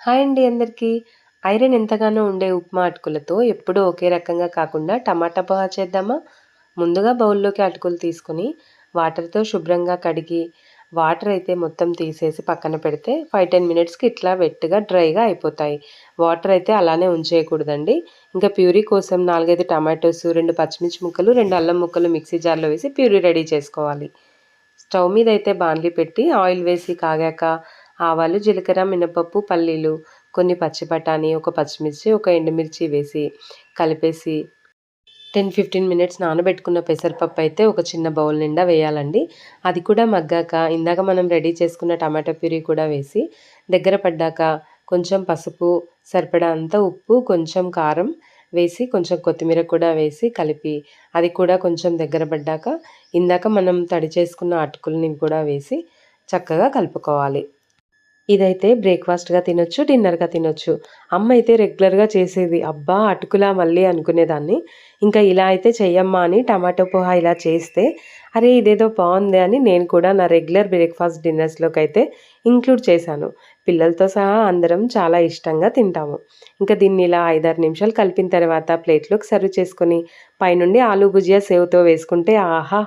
Hi అండి అందరికీ. Iron ఎంతగానో ఉండే ఉప్మా అటుకులతో ఎప్పుడూ ఒకే రకంగా కాకుండా టమాటా పోహా చేద్దామా? ముందుగా బౌల్లోకి అటుకులు తీసుకొని వాటర్‌తో శుభ్రంగా కడిగి వాటర్ అయితే మొత్తం తీసేసి పక్కన పెడితే 5-10 మినిట్స్‌కి ఇట్లా వెట్‌గా డ్రైగా అయిపోతాయి. వాటర్ అయితే అలానే ఉంచేయకూడదండి. ఇంకా ప్యూరీ కోసం 4, 5 టమాటోస్, 2 పచ్చిమిర్చి ముక్కలు, 2 అల్లం ముక్కలు మిక్సీ జార్‌లో వేసి ప్యూరీ రెడీ చేసుకోవాలి. స్టవ్ మీదయితే బాండ్లీ పెట్టి ఆయిల్ వేసి కాగాక ఆవాలు, జీలకర్ర, మినపప్పు, పల్లీలు, కొన్ని పచ్చి బఠానీ, ఒక పచ్చిమిర్చి, ఒక ఎండుమిర్చి వేసి కలిపేసి 10-15 మినిట్స్ నానబెట్టుకున్న పెసరపప్పు అయితే ఒక చిన్న బౌల్ నిండా వేయాలండి. అది కూడా మగ్గాక ఇందాక మనం రెడీ చేసుకున్న టమాటా ప్యూరీ కూడా వేసి దగ్గర పడ్డాక కొంచెం పసుపు, సరిపడా అంత ఉప్పు, కొంచెం కారం వేసి కొంచెం కొత్తిమీర కూడా వేసి కలిపి అది కూడా కొంచెం దగ్గర పడ్డాక ఇందాక మనం తడి చేసుకున్న అటుకులని కూడా వేసి చక్కగా కలుపుకోవాలి. ఇదైతే బ్రేక్‌ఫాస్ట్‌గా తినొచ్చు, డిన్నర్‌గా తినొచ్చు. అమ్మయితే రెగ్యులర్‌గా చేసేది. అబ్బా! అటుకులా మళ్ళీ అనుకునేదాన్ని. ఇంకా ఇలా అయితే చెయ్యమ్మా అని టమాటో పోహా ఇలా చేస్తే, అరే! ఇదేదో బావుందే అని నేను కూడా నా రెగ్యులర్ బ్రేక్‌ఫాస్ట్, డిన్నర్స్‌లోకైతే ఇంక్లూడ్ చేశాను. పిల్లలతో సహా అందరం చాలా ఇష్టంగా తింటాము. ఇంకా దీన్ని ఇలా 5, 6 నిమిషాలు కలిపిన తర్వాత ప్లేట్‌లోకి సర్వ్ చేసుకొని పైనుండి ఆలు భుజియా సేవ్‌తో వేసుకుంటే ఆహా!